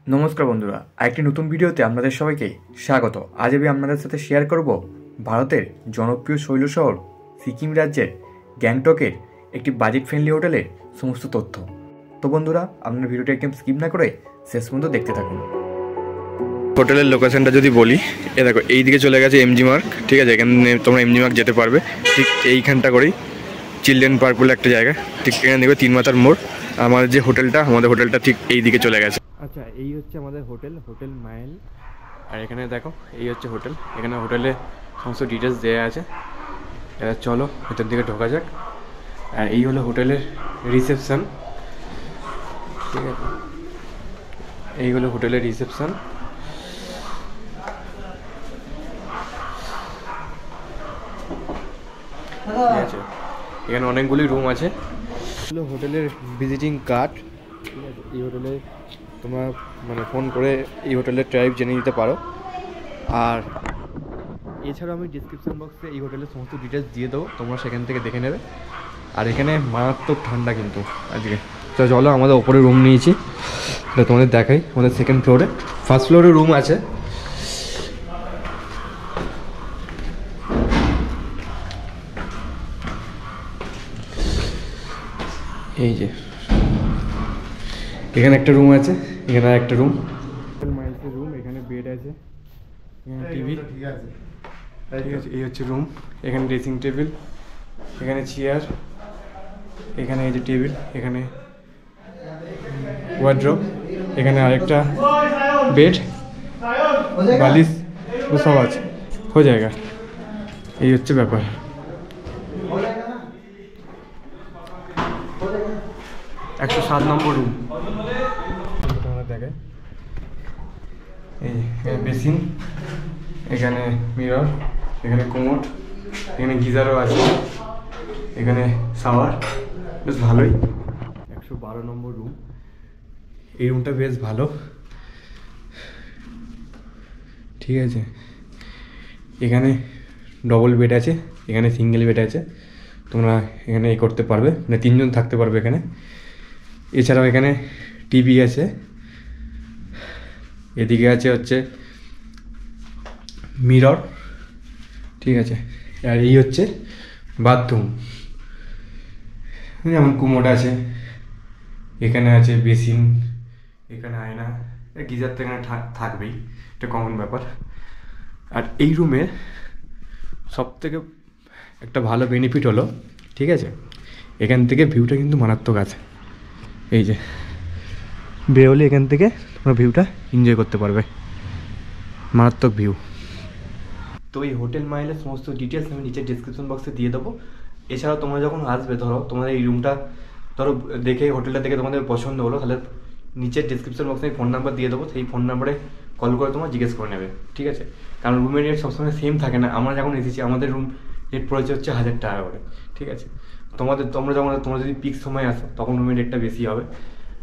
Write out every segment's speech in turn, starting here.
নমস্কার বন্ধুরা, আরেকটি নতুন ভিডিওতে আপনাদের সবাইকে স্বাগত। আজ আমি আপনাদের সাথে শেয়ার করব ভারতের জনপ্রিয় শৈল শহর সিকিম রাজ্যের গ্যাংটকের একটি বাজেট ফ্রেন্ডলি হোটেলের সমস্ত তথ্য। তো বন্ধুরা, আপনার ভিডিওটি একদম স্কিপ না করে শেষ পর্যন্ত দেখতে থাকুন। হোটেলের লোকেশনটা যদি বলি, দেখো এই দিকে চলে গেছে এমজি মার্গ, ঠিক আছে। এখানে তোমরা এমজি মার্গ যেতে পারবে, ঠিক এইখানটা করেই চিলড্রেন পার্ক বলে একটা জায়গা, ঠিক এখানে দেখবে 3 মাথার মোড়। আমাদের যে আমাদের হোটেলটা ঠিক এই দিকে চলে গেছে। আচ্ছা, এই হচ্ছে আমাদের হোটেল মাইল। আর এখানে দেখো এই হচ্ছে হোটেল। এখানে হোটেলে সমস্ত ডিটেলস দেওয়া আছে। এবার চলো ভেতর দিকে ঢোকা যাক। আর এই হলো হোটেলের রিসেপশন, ঠিক আছে। এই হলো হোটেলের রিসেপশন। ঠিক আছে, এখানে অনেকগুলি রুম আছে। হোটেলের ভিজিটিং কার্ড, ঠিক আছে। এই হোটেলে তোমরা ফোন করে এই হোটেলের ট্রাইব জেনে নিতে পারো। আর এছাড়াও আমি ডিসক্রিপশন বক্সে এই হোটেলের সমস্ত ডিটেলস দিয়ে দেবো, তোমরা সেখান থেকে দেখে নেবে। আর এখানে মারাত্মক ঠান্ডা কিন্তু আজকে। তো চলো, আমাদের ওপরে রুম নিয়েছি, তোমাদের দেখাই। আমাদের সেকেন্ড ফ্লোরে, ফার্স্ট ফ্লোরে রুম আছে। এই যে এখানে একটা রুম আছে, এখানে একটা রুম, মাইলসের রুম। এখানে বেড আছে, এখানে টিভি, ঠিক আছে। এই হচ্ছে রুম। এখানে ড্রেসিং টেবিল, এখানে চেয়ার, এখানে এই যে টেবিল, এখানে ওয়ার্ড্রপ, এখানে আরেকটা বেড, বালিশ, সব আছে, हो जाएगा। এই হচ্ছে ব্যাপার। একশো 7 নম্বর রুম। তোমরা দেখে এই বেসিন, এখানে মিরর, এখানে কোমোড, এখানে গিজারও আছে, এখানে শাওয়ার, বেশ ভালোই। 112 নম্বর রুম। এই রুমটা বেশ ভালো, ঠিক আছে। এখানে ডবল বেড আছে, এখানে সিঙ্গেল বেড আছে। তোমরা এখানে করতে পারবে, 3 জন থাকতে পারবে এখানে। এছাড়াও এখানে টিভি আছে, এদিকে আছে হচ্ছে মিরর, ঠিক আছে। আর এই হচ্ছে বাথরুম, যেমন কুমোড আছে, এখানে আছে বেসিন, এখানে আয়না, গিজার তো এখানে থাকবেই, এটা কমন ব্যাপার। আর এই রুমে সবথেকে একটা ভালো বেনিফিট হলো, ঠিক আছে, এখান থেকে ভিউটা কিন্তু মারাত্মক আছে। এই যে বেরোলে এখান থেকে তোমরা ভিউটা এনজয় করতে পারবে, মারাত্মক ভিউ। তো এই হোটেল মাইলের সমস্ত ডিটেলস আমি নিচে ডিসক্রিপশন বক্সে দিয়ে দেবো। এছাড়াও তোমরা যখন আসবে, তোমাদের এই রুমটা দেখে, হোটেলটা দেখে তোমাদের পছন্দ হলো, তাহলে নিচের ডিসক্রিপশন বক্সে আমি ফোন নাম্বার দিয়ে দেবো। সেই ফোন নাম্বারে কল করে তোমরা জিজ্ঞেস করে নেবে, ঠিক আছে। কারণ রুমের রেট সবসময় সেম থাকে না। আমরা যখন এসেছি, আমাদের রুম রেট পড়েছে হচ্ছে 1000 টাকা করে, ঠিক আছে। তোমরা যদি পিক সময় আসো, তখন রুমের রেটটা বেশি হবে।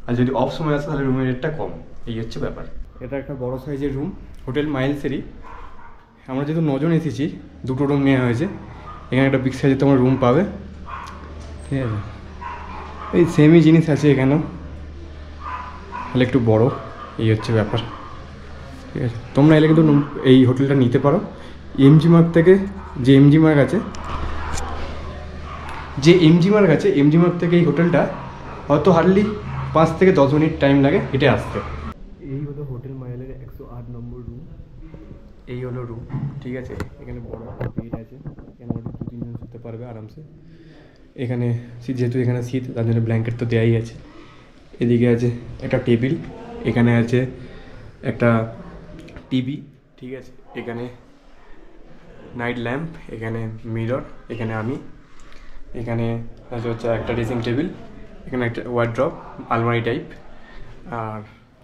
আর যদি অফ সময় আসো, তাহলে রুমের রেটটা কম। এই হচ্ছে ব্যাপার। এটা একটা বড় সাইজের রুম, হোটেল মাইলসেরই। আমরা যেহেতু 9 জন এসেছি, 2টো রুম নেওয়া হয়েছে। এখানে একটা বিগ সাইজের তোমার রুম পাবে, ঠিক আছে। এই সেমই জিনিস আছে এখানেও, তাহলে একটু বড়। এই হচ্ছে ব্যাপার, ঠিক আছে। তোমরা এলে কিন্তু এই হোটেলটা নিতে পারো। এমজি মার্গ থেকে এমজি মার্গ থেকে এই হোটেলটা হয়তো হার্ডলি 5 থেকে 10 মিনিট টাইম লাগে হেঁটে আসতে। এই হলো হোটেল মাইলের 108 নম্বর রুম। এই হলো রুম, ঠিক আছে। এখানে বড় একটা বেড আছে, এখানে 2-3 জন শুতে পারবে আরামসে। এখানে যেহেতু এখানে শীত, তার জন্য ব্ল্যাঙ্কেট তো দেওয়াই আছে। এদিকে আছে একটা টেবিল, এখানে আছে একটা টিভি, ঠিক আছে। এখানে নাইট ল্যাম্প, এখানে মিরর, এখানে এখানে হচ্ছে একটা ড্রেসিং টেবিল, এখানে একটা ওয়ার্ড্রপ, আলমারি টাইপ। আর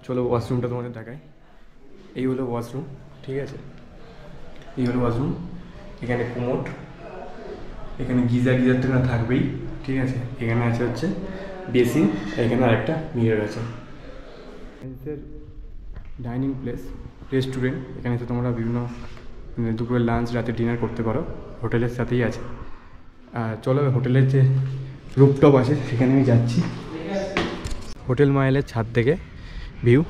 চলো ওয়াশরুমটা তোমাদের দেখাই। এই হলো ওয়াশরুম, ঠিক আছে। এই হলো ওয়াশরুম। এখানে কোমোড, এখানে গিজার তো এখানে থাকবেই, ঠিক আছে। এখানে আছে হচ্ছে বেসিন, এখানে আরেকটা মিরর আছে। Dining place, restaurant. এখানে তো তোমরা বিভিন্ন দুপুরে লাঞ্চ, রাতে ডিনার করতে পারো, হোটেলের সাথেই আছে। চলো হোটেলের যে রুফটপ আছে সেখানে আমি যাচ্ছি। হোটেল মাইলের ছাদ থেকে ভিউ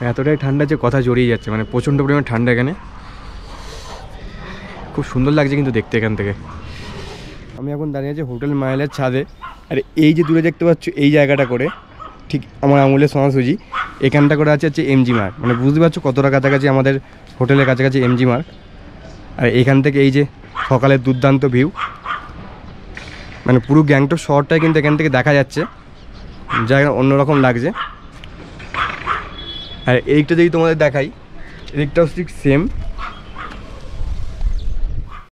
এতটাই ঠান্ডা যে কথা জড়িয়ে যাচ্ছে, মানে প্রচণ্ড পরিমাণে ঠান্ডা এখানে। খুব সুন্দর লাগছে কিন্তু দেখতে এখান থেকে। আমি এখন দাঁড়িয়ে আছি হোটেল মাইলের ছাদে। আর এই যে দূরে দেখতে পাচ্ছ এই জায়গাটা করে ঠিক আমার আঙুলের সোজাসুজি এখানটা করে আছে হচ্ছে এমজি মার্ক। মানে বুঝতে পারছো কতটা কাছাকাছি আমাদের হোটেলের কাছাকাছি এমজি মার্ক। আর এখান থেকে এই যে সকালের দুর্দান্ত ভিউ, মানে পুরো গ্যাংটক শহরটাই কিন্তু এখান থেকে দেখা যাচ্ছে, জায়গা অন্যরকম লাগছে। আর এইটা যদি তোমাদের দেখাই, এদিকটাও ঠিক সেম।